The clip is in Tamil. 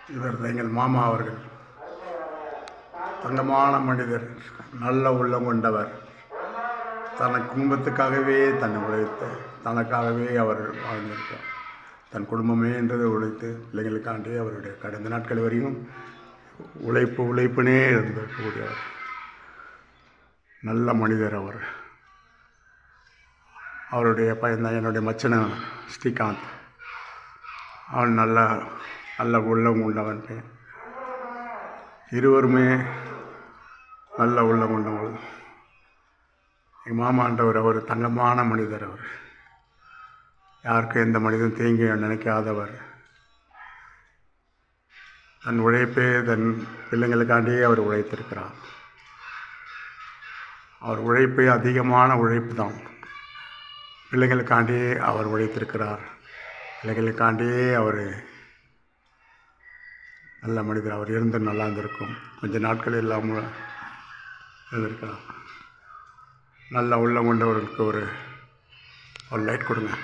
இவர் எங்கள் மாமா அவர்கள். தங்கமான மனிதர், நல்ல உள்ளம் கொண்டவர். தன் குடும்பத்துக்காகவே தன்னை உழைத்து தனக்காகவே அவர் வாழ்ந்திருக்கார். தன் குடும்பமே என்றதை உழைத்து பிள்ளைகளுக்காண்டி அவருடைய கடந்த நாட்கள் வரையும் உழைப்புனே இருந்திருக்கக்கூடியவர். நல்ல மனிதர் அவர். அவருடைய பையன்தான் என்னுடைய மச்சனன் ஸ்ரீகாந்த். அவன் நல்ல உள்ளம் உள்ளவன். இருவருமே நல்ல உள்ளம் கொண்டவர்கள். எங்கள் மாமான்றவர் அவர் தங்கமான மனிதர். அவர் யாருக்கும் எந்த மனிதன் தீங்கு நினைக்காதவர். தன் உழைப்பே தன் பிள்ளைங்களுக்காண்டியே அவர் உழைத்திருக்கிறார். அவர் உழைப்பே அதிகமான உழைப்பு தான். பிள்ளைங்களுக்காண்டியே அவர் உழைத்திருக்கிறார். பிள்ளைகளுக்காண்டியே அவர் நல்ல மனிதர். அவர் இருந்து நல்லா இருந்திருக்கும். கொஞ்சம் நாட்கள் இல்லாமல் இருந்திருக்கலாம். நல்ல உள்ளம் கொண்டவர்களுக்கு ஒரு லைட் கொடுங்க.